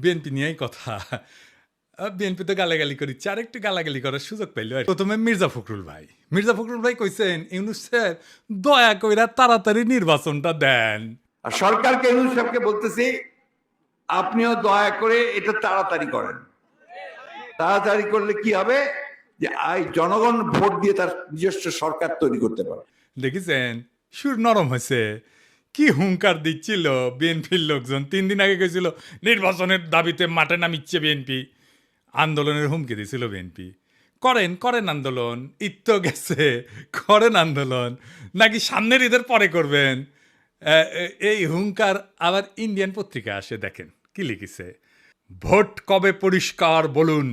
BNP নিয়েই কথা। BNP তো গালাগালি করিচ্ছে, আরেকটু গালাগালি করার সুযোগ পাইল। প্রথমে মির্জা ফখরুল ভাই কইছেন, ইউনূস সাহেব দয়া কইরা তাড়াতাড়ি নির্বাচনটা দেন। আর সরকারকে ইউনূস সাহেবকে বলতেছি, আপনিও দয়া করে এটা তাড়াতাড়ি করেন। তাড়াতাড়ি করলে কি হবে, যে জনগণ ভোট দিয়ে তার নিজস্ব সরকার তৈরি করতে পারে। দেখেছেন সুর নরম হয়েছে, কি হুঙ্কার দিচ্ছিল বিএনপির লোকজন। 3 দিন আগে গেছিল নির্বাচনের দাবিতে মাঠে নামিচ্ছে বিএনপি, আন্দোলনের হুমকি দিছিল বিএনপি। করেন আন্দোলন, ঈদ তো গেছে, করেন আন্দোলন, নাকি সামনের ঈদের পরে করবেন। এই হুঙ্কার আবার ইন্ডিয়ান পত্রিকা আসে, দেখেন কি লিখেছে। ভোট কবে পরিষ্কার বলুন,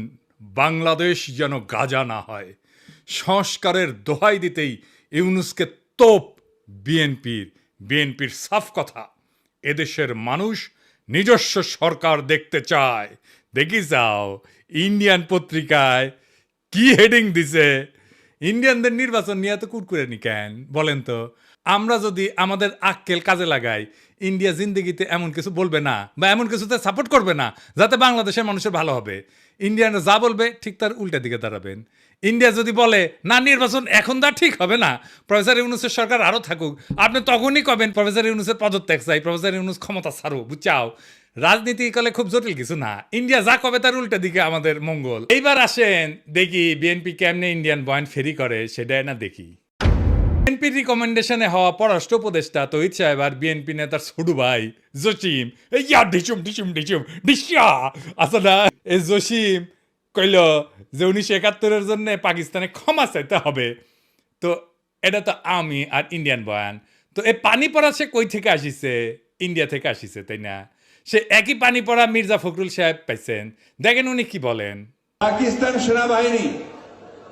বাংলাদেশ যেন গাজা না হয়। সংস্কারের দোহাই দিতেই ইউনূসকে তোপ বিএনপির সাফ কথা। এদেশের মানুষ নিজস্ব সরকার দেখতে চায়। দেখি যাও ইন্ডিয়ান পত্রিকায় কি হেডিং দিছে। ইন্ডিয়ানদের নির্বাচন নিয়ে তো কুরকুরেনি কেন বলেন তো? আমরা যদি আমাদের আক্কেল কাজে লাগাই, ইন্ডিয়া জিন্দেগিতে এমন কিছু বলবে না বা এমন কিছুতে সাপোর্ট করবে না যাতে বাংলাদেশের মানুষের ভালো হবে। ইন্ডিয়ানরা যা বলবে ঠিক তার উল্টা দিকে দাঁড়াবেন। ইন্ডিয়া যদি বলে না নির্বাচন এখন তা ঠিক হবে না, প্রফেসর ইউনূসের সরকার আরও থাকুক, আপনি তখনই কবেন প্রফেসর ইউনূসের পদত্যাগ চাই, প্রফেসর ইউনূস ক্ষমতা ছাড়ো, বুঝাও। রাজনীতি কালে খুব জটিল কিছু না, ইন্ডিয়া যা কবে তার উল্টা দিকে আমাদের মঙ্গল। এইবার আসেন দেখি বিএনপি কেমনে ইন্ডিয়ান বয়ান ফেরি করে, সেটাই না দেখি। বিএনপির রিকমেন্ডেশনে হওয়া পররাষ্ট্র উপদেষ্টা তহিদ সাহেব আর বিএনপি নেতার ছোট ভাই জসিম, আসলে এই জসিম কইল যে 1971-এর জন্য পাকিস্তানে ক্ষমা চাইতে হবে। তো এটা তো আমি আর ইন্ডিয়ান বয়ান। তো এই পানি পড়া সে কই থেকে আসিছে? ইন্ডিয়া থেকে আসিছে, তাই না? সে একই পানি পড়া মির্জা ফখরুল সাহেব পাইছেন, দেখেন উনি কি বলেন। পাকিস্তান সেনাবাহিনী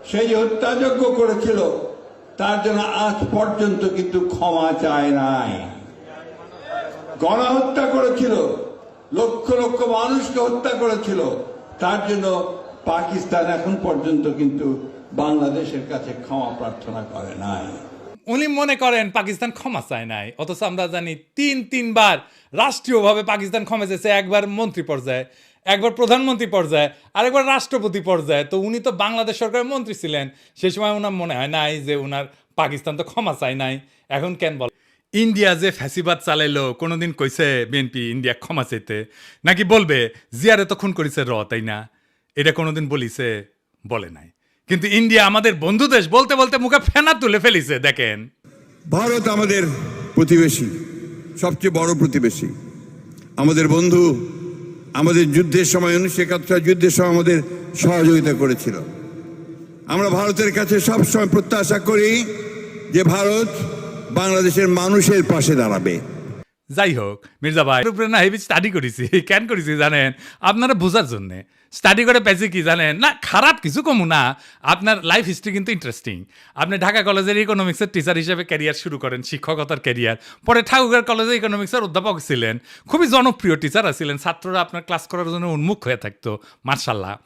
সে যে হত্যাযজ্ঞ করেছিল তার জন্য আজ পর্যন্ত কিন্তু ক্ষমা চায় নাই। গণহত্যা করেছিল, লক্ষ লক্ষ মানুষকে হত্যা করেছিল, তার জন্য পাকিস্তান এখন পর্যন্ত কিন্তু বাংলাদেশের কাছে ক্ষমা প্রার্থনা করে নাই। উনি মনে করেন পাকিস্তান ক্ষমা চায় নাই, অথচ আমরা জানি তিনবার রাষ্ট্রীয়ভাবে পাকিস্তান ক্ষমা চেয়েছে। একবার মন্ত্রী পর্যায়ে, একবার প্রধানমন্ত্রী পর্যায়ে, আরেকবার রাষ্ট্রপতি পর্যায়ে। তো উনি তো বাংলাদেশ সরকারের মন্ত্রী ছিলেন, সেই সময় ওনার মনে হয় নাই যে ওনার পাকিস্তান তো ক্ষমা চায় নাই। এখন কেন বল ইন্ডিয়া যে ফ্যাসিবাদ চালাইলো, কোনোদিন কইছে বিএনপি ইন্ডিয়া ক্ষমা চাইতে? নাকি বলবে জিয়ারে তো খুন করেছে তাই না? এটা কোনোদিন বলিছে? বলে নাই। কিন্তু ইন্ডিয়া আমাদের বন্ধু দেশ বলতে বলতে মুখে ফেনা তুলে ফেলিছে। দেখেন, ভারত আমাদের প্রতিবেশী, সবচেয়ে বড় প্রতিবেশী, আমাদের বন্ধু। আমাদের যুদ্ধের সময় 1971 যুদ্ধের সময় আমাদের সহযোগিতা করেছিল। আমরা ভারতের কাছে সবসময় প্রত্যাশা করি যে ভারত বাংলাদেশের মানুষের পাশে দাঁড়াবে। যাই হোক, মির্জা ভাই উপরে না হেভি স্টাডি করেছি। কেন করেছি জানেন? আপনারা বোঝার জন্যে স্টাডি করে পেয়েছি কি জানেন? না খারাপ কিছু কমু না, আপনার লাইফ হিস্ট্রি কিন্তু ইন্টারেস্টিং। আপনি ঢাকা কলেজের ইকোনমিক্সের টিচার হিসেবে ক্যারিয়ার শুরু করেন, শিক্ষকতার ক্যারিয়ার। পরে ঠাকুরগাঁও কলেজে ইকোনমিক্সের অধ্যাপক ছিলেন, খুবই জনপ্রিয় টিচার ছিলেন, ছাত্ররা আপনার ক্লাস করার জন্য উন্মুখ হয়ে থাকতো, মার্শাল্লাহ।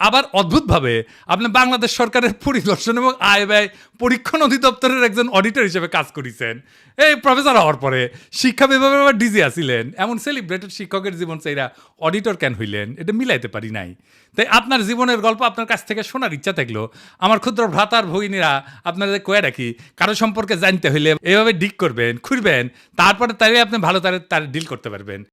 আবার অদ্ভুতভাবে আপনি বাংলাদেশ সরকারের পরিদর্শন এবং আয় ব্যয় পরীক্ষণ অধিদপ্তরের একজন অডিটর হিসেবে কাজ করেছেন। এই প্রফেসর হওয়ার পরে শিক্ষা বিভাগের আবার ডিজি আসিলেন। এমন সেলিব্রেটেড শিক্ষকের জীবন চাইরা অডিটর কেন হইলেন? এটা মিলাইতে পারি নাই। তাই আপনার জীবনের গল্প আপনার কাছ থেকে শোনার ইচ্ছা থাকলো, আমার ক্ষুদ্র ভ্রাতার ভগিনীরা আপনাদের কয়ে রাখি, কারো সম্পর্কে জানতে হইলে এভাবে ডিক করবেন, খুঁড়বেন, তারপরে তাই আপনি ভালো তার ডিল করতে পারবেন।